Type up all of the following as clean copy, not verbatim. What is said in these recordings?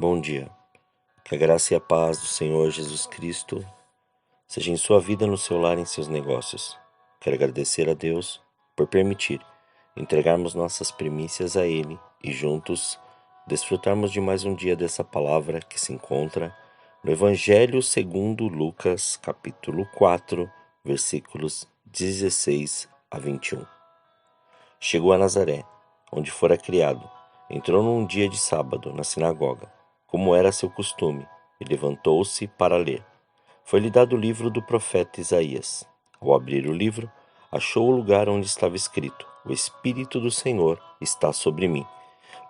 Bom dia. Que a graça e a paz do Senhor Jesus Cristo seja em sua vida, no seu lar e em seus negócios. Quero agradecer a Deus por permitir entregarmos nossas primícias a Ele e juntos desfrutarmos de mais um dia dessa palavra que se encontra no Evangelho segundo Lucas, capítulo 4, versículos 16 a 21. Chegou a Nazaré, onde fora criado. Entrou num dia de sábado na sinagoga, como era seu costume, e levantou-se para ler. Foi-lhe dado o livro do profeta Isaías. Ao abrir o livro, achou o lugar onde estava escrito: O Espírito do Senhor está sobre mim,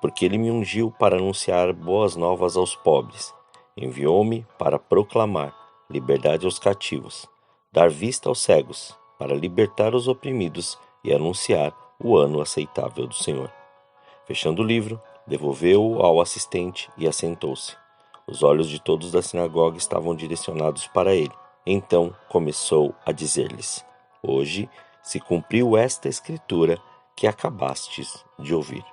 porque ele me ungiu para anunciar boas novas aos pobres. Enviou-me para proclamar liberdade aos cativos, dar vista aos cegos, para libertar os oprimidos e anunciar o ano aceitável do Senhor. Fechando o livro, devolveu-o ao assistente e assentou-se. Os olhos de todos da sinagoga estavam direcionados para ele. Então começou a dizer-lhes: Hoje se cumpriu esta escritura que acabastes de ouvir.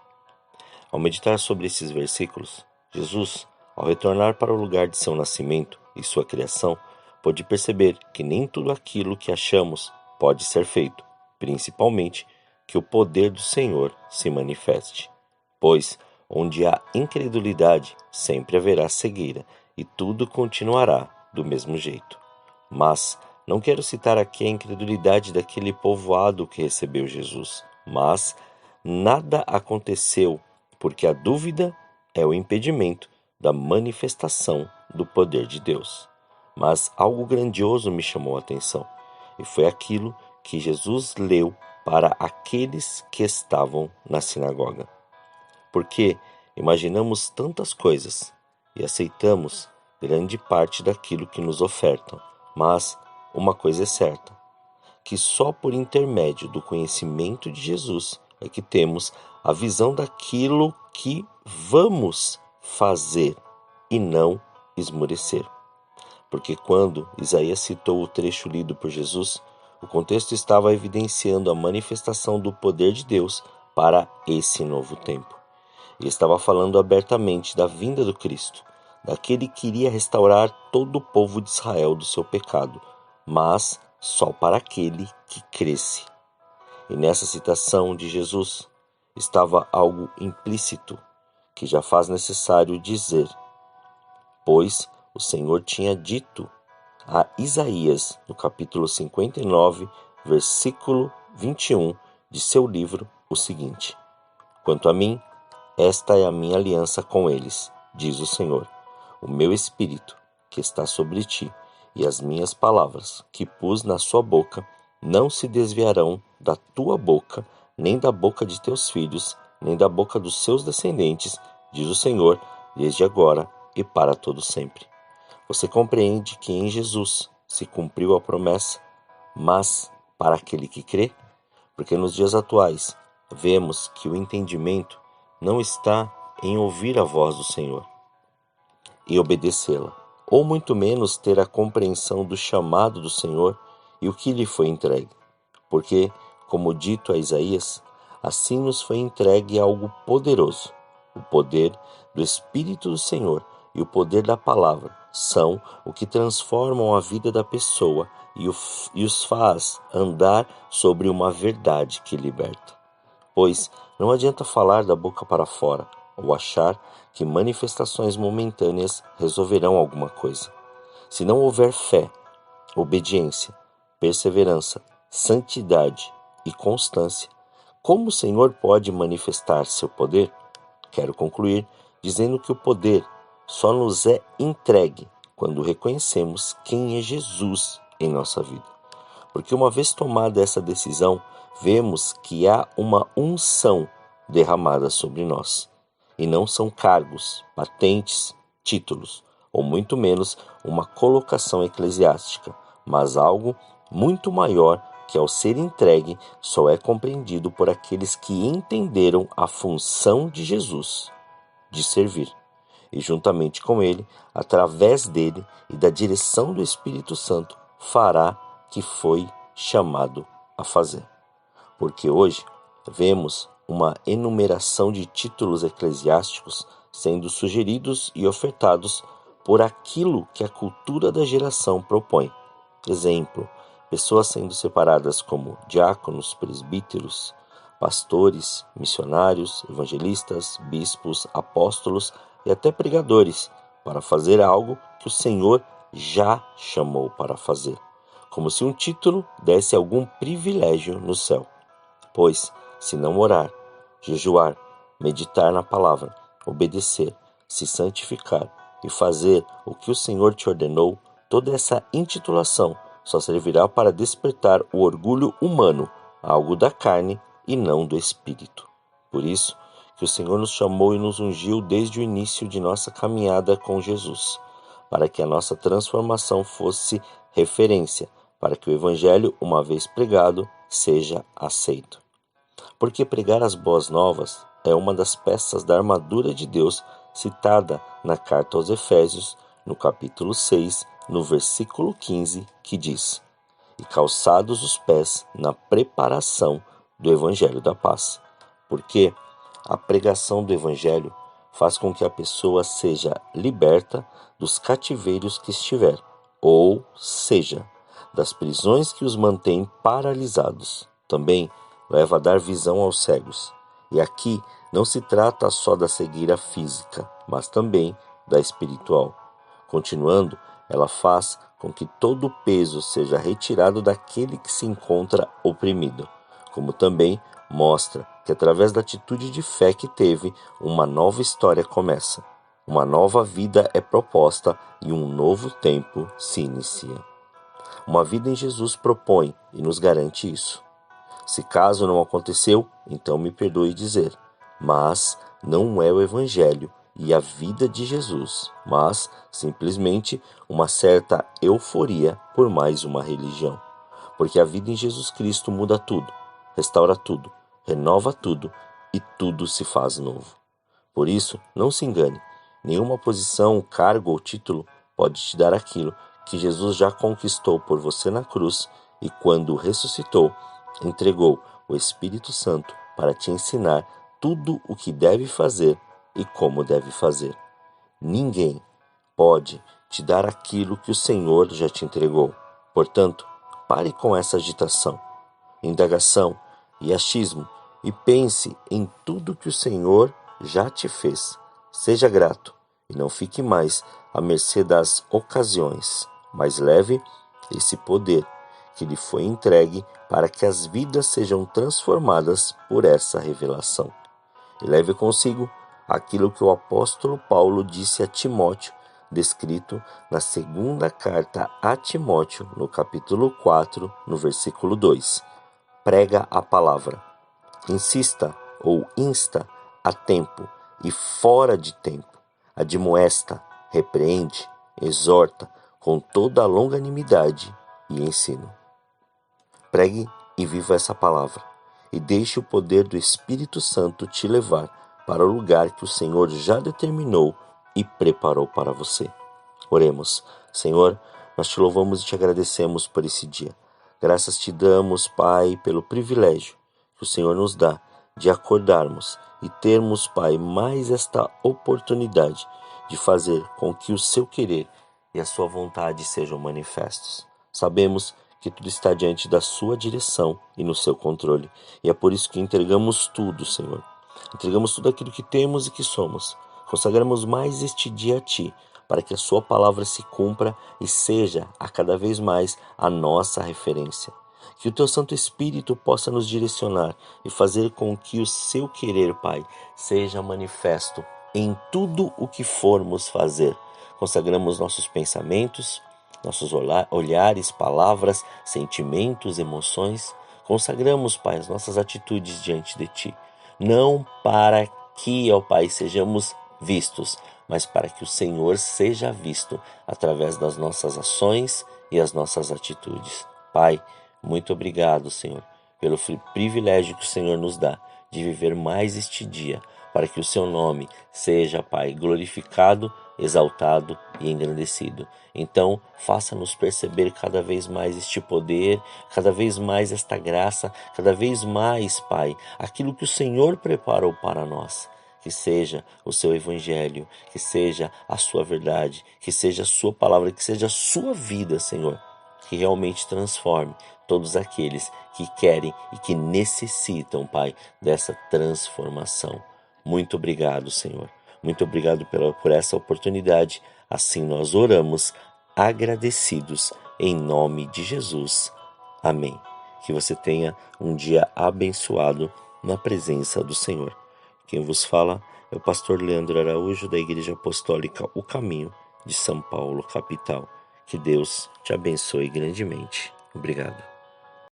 Ao meditar sobre esses versículos, Jesus, ao retornar para o lugar de seu nascimento e sua criação, pôde perceber que nem tudo aquilo que achamos pode ser feito, principalmente que o poder do Senhor se manifeste. Pois, onde há incredulidade, sempre haverá cegueira, e tudo continuará do mesmo jeito. Mas não quero citar aqui a incredulidade daquele povoado que recebeu Jesus, mas nada aconteceu, porque a dúvida é o impedimento da manifestação do poder de Deus. Mas algo grandioso me chamou a atenção, e foi aquilo que Jesus leu para aqueles que estavam na sinagoga. Porque imaginamos tantas coisas e aceitamos grande parte daquilo que nos ofertam, mas uma coisa é certa, que só por intermédio do conhecimento de Jesus é que temos a visão daquilo que vamos fazer e não esmorecer. Porque quando Isaías citou o trecho lido por Jesus, o contexto estava evidenciando a manifestação do poder de Deus para esse novo tempo. E estava falando abertamente da vinda do Cristo, daquele que iria restaurar todo o povo de Israel do seu pecado, mas só para aquele que cresce. E nessa citação de Jesus estava algo implícito, que já faz necessário dizer, pois o Senhor tinha dito a Isaías, no capítulo 59, versículo 21 de seu livro, o seguinte: Quanto a mim, esta é a minha aliança com eles, diz o Senhor, o meu Espírito que está sobre ti, e as minhas palavras que pus na sua boca não se desviarão da tua boca, nem da boca de teus filhos, nem da boca dos seus descendentes, diz o Senhor, desde agora e para todo sempre. Você compreende que em Jesus se cumpriu a promessa, mas para aquele que crê? Porque nos dias atuais vemos que o entendimento não está em ouvir a voz do Senhor e obedecê-la, ou muito menos ter a compreensão do chamado do Senhor e o que lhe foi entregue. Porque, como dito a Isaías, assim nos foi entregue algo poderoso. O poder do Espírito do Senhor e o poder da palavra são o que transformam a vida da pessoa e os faz andar sobre uma verdade que liberta. Pois não adianta falar da boca para fora ou achar que manifestações momentâneas resolverão alguma coisa. Se não houver fé, obediência, perseverança, santidade e constância, como o Senhor pode manifestar seu poder? Quero concluir dizendo que o poder só nos é entregue quando reconhecemos quem é Jesus em nossa vida. Porque uma vez tomada essa decisão, vemos que há uma unção derramada sobre nós. E não são cargos, patentes, títulos, ou muito menos uma colocação eclesiástica, mas algo muito maior que, ao ser entregue, só é compreendido por aqueles que entenderam a função de Jesus, de servir. E juntamente com ele, através dele e da direção do Espírito Santo, fará que foi chamado a fazer. Porque hoje vemos uma enumeração de títulos eclesiásticos sendo sugeridos e ofertados por aquilo que a cultura da geração propõe. Exemplo, pessoas sendo separadas como diáconos, presbíteros, pastores, missionários, evangelistas, bispos, apóstolos e até pregadores, para fazer algo que o Senhor já chamou para fazer, como se um título desse algum privilégio no céu. Pois, se não orar, jejuar, meditar na palavra, obedecer, se santificar e fazer o que o Senhor te ordenou, toda essa intitulação só servirá para despertar o orgulho humano, algo da carne e não do espírito. Por isso que o Senhor nos chamou e nos ungiu desde o início de nossa caminhada com Jesus, para que a nossa transformação fosse referência, para que o Evangelho, uma vez pregado, seja aceito. Porque pregar as boas novas é uma das peças da armadura de Deus citada na carta aos Efésios, no capítulo 6, no versículo 15, que diz: "E calçados os pés na preparação do Evangelho da paz." Porque a pregação do Evangelho faz com que a pessoa seja liberta dos cativeiros que estiver, ou seja, das prisões que os mantêm paralisados. Também leva a dar visão aos cegos. E aqui não se trata só da cegueira física, mas também da espiritual. Continuando, ela faz com que todo o peso seja retirado daquele que se encontra oprimido, como também mostra que através da atitude de fé que teve, uma nova história começa, uma nova vida é proposta e um novo tempo se inicia. Uma vida em Jesus propõe e nos garante isso. Se caso não aconteceu, então me perdoe dizer, mas não é o Evangelho e a vida de Jesus, mas simplesmente uma certa euforia por mais uma religião. Porque a vida em Jesus Cristo muda tudo, restaura tudo, renova tudo e tudo se faz novo. Por isso, não se engane, nenhuma posição, cargo ou título pode te dar aquilo que Jesus já conquistou por você na cruz e quando ressuscitou, entregou o Espírito Santo para te ensinar tudo o que deve fazer e como deve fazer. Ninguém pode te dar aquilo que o Senhor já te entregou. Portanto, pare com essa agitação, indagação e achismo e pense em tudo que o Senhor já te fez. Seja grato e não fique mais à mercê das ocasiões, mas leve esse poder que lhe foi entregue para que as vidas sejam transformadas por essa revelação. E leve consigo aquilo que o apóstolo Paulo disse a Timóteo, descrito na segunda carta a Timóteo, no capítulo 4, no versículo 2. Prega a palavra. Insista ou insta a tempo e fora de tempo. Admoesta, repreende, exorta com toda a longanimidade e ensino. Pregue e viva essa palavra, e deixe o poder do Espírito Santo te levar para o lugar que o Senhor já determinou e preparou para você. Oremos. Senhor, nós te louvamos e te agradecemos por esse dia. Graças te damos, Pai, pelo privilégio que o Senhor nos dá de acordarmos e termos, Pai, mais esta oportunidade de fazer com que o seu querer e a sua vontade sejam manifestos. Sabemos que tudo está diante da sua direção e no seu controle, e é por isso que entregamos tudo, Senhor. Entregamos tudo aquilo que temos e que somos. Consagramos mais este dia a Ti, para que a sua palavra se cumpra e seja a cada vez mais a nossa referência. Que o Teu Santo Espírito possa nos direcionar e fazer com que o seu querer, Pai, seja manifesto em tudo o que formos fazer. Consagramos nossos pensamentos, nossos olhares, palavras, sentimentos, emoções. Consagramos, Pai, as nossas atitudes diante de Ti. Não para que, ó Pai, sejamos vistos, mas para que o Senhor seja visto através das nossas ações e as nossas atitudes. Pai, muito obrigado, Senhor, pelo privilégio que o Senhor nos dá de viver mais este dia, para que o seu nome seja, Pai, glorificado, exaltado e engrandecido. Então, faça-nos perceber cada vez mais este poder, cada vez mais esta graça, cada vez mais, Pai, aquilo que o Senhor preparou para nós. que seja o seu evangelho, que seja a sua verdade, que seja a sua palavra, que seja a sua vida, Senhor, que realmente transforme todos aqueles que querem e que necessitam, Pai, dessa transformação. Muito obrigado, Senhor. Muito obrigado por essa oportunidade. Assim nós oramos, agradecidos, em nome de Jesus. Amém. Que você tenha um dia abençoado na presença do Senhor. Quem vos fala é o pastor Leandro Araújo, da Igreja Apostólica O Caminho, de São Paulo, capital. Que Deus te abençoe grandemente. Obrigado.